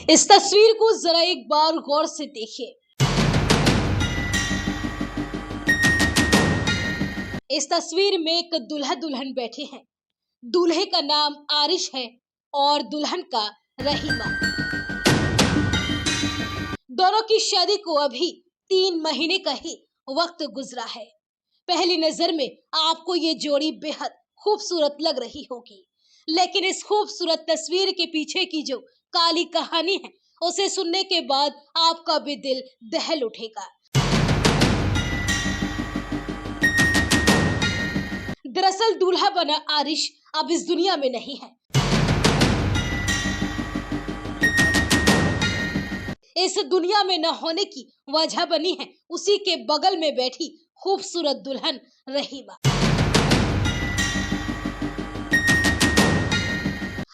इस तस्वीर को जरा एक बार गौर से देखिए। इस तस्वीर में एक दूल्हा दुल्हन बैठे हैं। दूल्हे का नाम आरिश है और दुल्हन का रहीमा। दोनों की शादी को अभी 3 महीने का ही वक्त गुजरा है। पहली नजर में आपको ये जोड़ी बेहद खूबसूरत लग रही होगी, लेकिन इस खूबसूरत तस्वीर के पीछे की जो काली कहानी है, उसे सुनने के बाद आपका भी दिल दहल उठेगा। दरअसल दूल्हा बना आरिश अब इस दुनिया में नहीं है। इस दुनिया में न होने की वजह बनी है उसी के बगल में बैठी खूबसूरत दुल्हन रहीमा।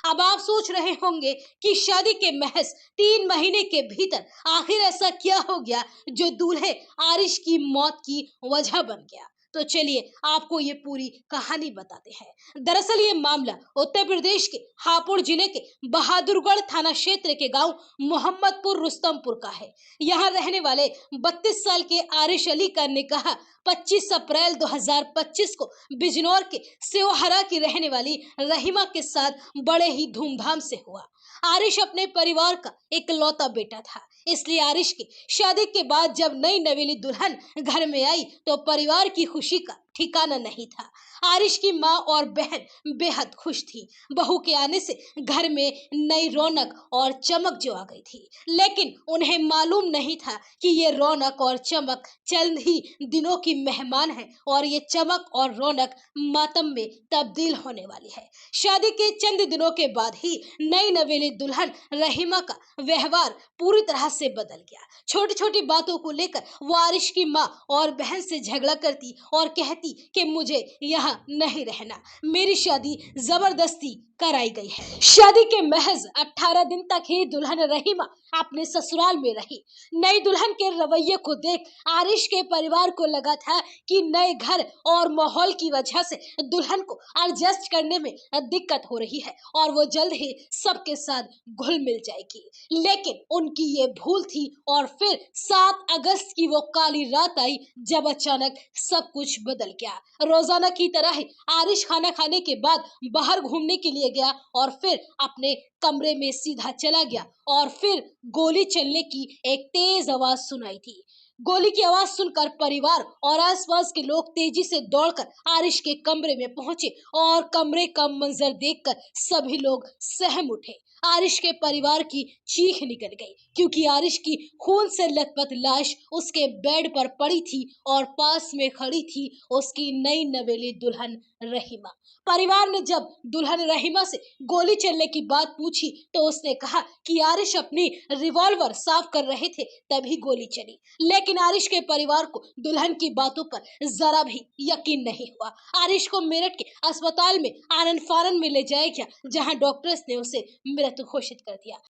अब आप सोच रहे होंगे कि शादी के महज 3 महीने के भीतर आखिर ऐसा क्या हो गया जो दूल्हे आरिश की मौत की वजह बन गया। तो चलिए आपको ये पूरी कहानी बताते हैं। दरअसल ये मामला उत्तर प्रदेश के हापुड़ जिले के बहादुरगढ़ थाना क्षेत्र के गांव मोहम्मदपुर रुस्तमपुर का है। यहाँ रहने वाले 32 साल के आरिश अली का निकाह 25 अप्रैल 2025 को बिजनौर के सेवहरा की रहने वाली रहीमा के साथ बड़े ही धूमधाम से हुआ। आरिश अपने परिवार का इकलौता बेटा था, इसलिए आरिश की शादी के बाद जब नई नवेली दुल्हन घर में आई तो परिवार की खुशी का ठिकाना नहीं था। आरिश की माँ और बहन बेहद खुश थी। बहू के आने से घर में नई रौनक और चमक जो आ गई थी, लेकिन उन्हें मालूम नहीं था कि ये रौनक और चमक चंद ही दिनों की मेहमान है और ये चमक और रौनक मातम में तब्दील होने वाली है। शादी के चंद दिनों के बाद ही नई नवेली दुल्हन रहीमा का व्यवहार पूरी तरह से बदल गया। छोटी छोटी बातों को लेकर वो आरिश की माँ और बहन से झगड़ा करती और कहती कि मुझे यहाँ नहीं रहना, मेरी शादी जबरदस्ती कराई गई है। शादी के महज 18 दिन तक ही दुल्हन रहीमा अपने ससुराल में रही। नई दुल्हन के रवैये को देख आरिश के परिवार को लगा था कि नए घर और माहौल की वजह से दुल्हन को एडजस्ट करने में दिक्कत हो रही है और वो जल्द ही सबके साथ घुल मिल जाएगी, लेकिन उनकी ये भूल थी। और फिर 7 अगस्त की वो काली रात आई जब अचानक सब कुछ बदल गया। रोजाना की तरह ही आरिश खाना खाने के बाद बाहर घूमने के लिए गया और फिर अपने कमरे में सीधा चला गया और फिर गोली चलने की एक तेज आवाज सुनाई दी। गोली की आवाज सुनकर परिवार और आसपास के लोग तेजी से दौड़कर आरिश के कमरे में पहुंचे और कमरे का मंजर देखकर सभी लोग सहम उठे। आरिश के परिवार की चीख निकल गई क्योंकि आरिश की खून से लथपथ लाश उसके बेड पर पड़ी थी और पास में खड़ी थी उसकी नई नवेली दुल्हन रहीमा। परिवार ने जब दुल्हन रहीमा से गोली चलने की बात पूछी तो उसने कहा कि आरिश अपनी रिवॉल्वर साफ कर रहे थे तभी गोली चली, लेकिन आरिश के परिवार को दुल्हन की बातों पर जरा भी यकीन नहीं हुआ। आरिश को मेरठ के अस्पताल में आनन फानन में ले जाया गया, जहां डॉक्टर्स ने उसे मृत घोषित कर दिया।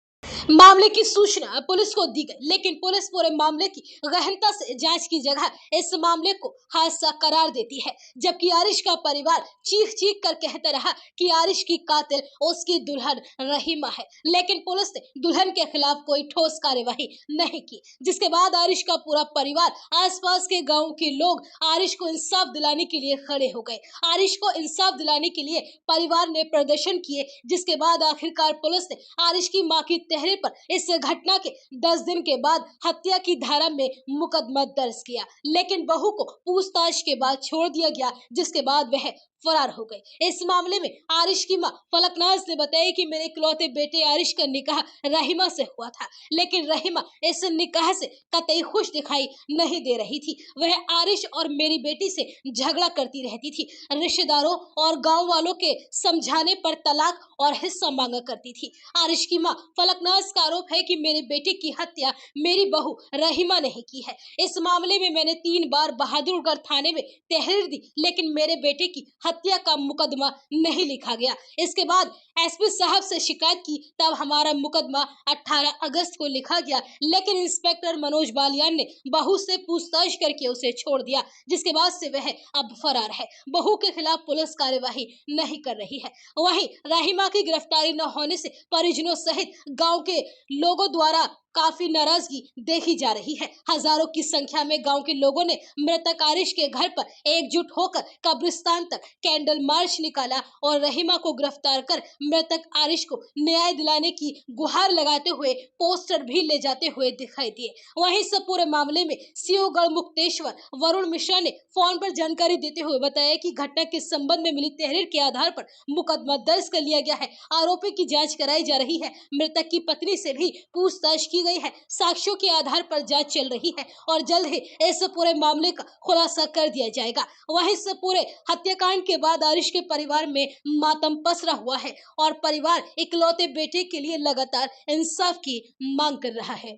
मामले की सूचना पुलिस को दी गई, लेकिन पुलिस पूरे मामले की गहनता से जांच की जगह इस मामले को हादसा करार देती है, जबकि आरिश का परिवार चीख चीख कर कहता रहा कि आरिश की कातिल उसकी दुल्हन रहीमा है, लेकिन पुलिस ने दुल्हन के खिलाफ कोई ठोस कार्यवाही नहीं की, जिसके बाद आरिश का पूरा परिवार आसपास के गाँव के लोग आरिश को इंसाफ दिलाने के लिए खड़े हो गए। आरिश को इंसाफ दिलाने के लिए परिवार ने प्रदर्शन किए, जिसके बाद आखिरकार पुलिस ने आरिश की मां की तहरीर पर इस घटना के 10 दिन के बाद हत्या की धारा में मुकदमा दर्ज किया, लेकिन बहू को पूछताछ के बाद छोड़ दिया गया, जिसके बाद वह फरार हो गए। इस मामले में आरिश की मां फलकनाज ने बताया कि मेरे इकलौते बेटे आरिश का निकाह रहीमा से हुआ था, लेकिन रहीमा इस निकाह से कतई खुश दिखाई नहीं दे रही थी। वह आरिश और मेरी बेटी से झगड़ा करती रहती थी। रिश्तेदारों और गांव वालों के समझाने पर तलाक और हिस्सा मांगा करती थी। आरिश की मां फलकनाज का आरोप है कि मेरे बेटे की हत्या मेरी बहू रहीमा ने ही की है। इस मामले में मैंने 3 बार बहादुरगढ़ थाने में तहरीर दी, लेकिन मेरे बेटे की हत्या का मुकदमा नहीं लिखा गया। इसके बाद एसपी साहब से शिकायत की, तब हमारा मुकदमा 18 अगस्त को लिखा गया, लेकिन इंस्पेक्टर मनोज बालियान ने बहू से पूछताछ करके उसे छोड़ दिया, जिसके बाद से वह अब फरार है। बहू के खिलाफ पुलिस कार्यवाही नहीं कर रही है। वहीं रहीमा की गिरफ्तारी न होने से परिजनों सहित गांव के लोगों द्वारा काफी नाराजगी देखी जा रही है। हजारों की संख्या में गांव के लोगों ने मृतक आरिश के घर पर एकजुट होकर कब्रिस्तान तक कैंडल मार्च निकाला और रहीमा को गिरफ्तार कर मृतक आरिश को न्याय दिलाने की गुहार लगाते हुए पोस्टर भी ले जाते हुए दिखाई दिए। वहीं इस पूरे मामले में सीओ गढ़मुक्तेश्वर वरुण मिश्रा ने फोन पर जानकारी देते हुए बताया कि घटना के संबंध में मिली तहरीर के आधार पर मुकदमा दर्ज कर लिया गया है। आरोपी की जांच कराई जा रही है। मृतक की पत्नी से भी पूछताछ की गई है। साक्ष्यों के आधार पर जांच चल रही है और जल्द ही इस पूरे मामले का खुलासा कर दिया जाएगा। वहीं इस पूरे हत्याकांड के बाद आरिश के परिवार में मातम पसरा हुआ है और परिवार इकलौते बेटे के लिए लगातार इंसाफ की मांग कर रहा है।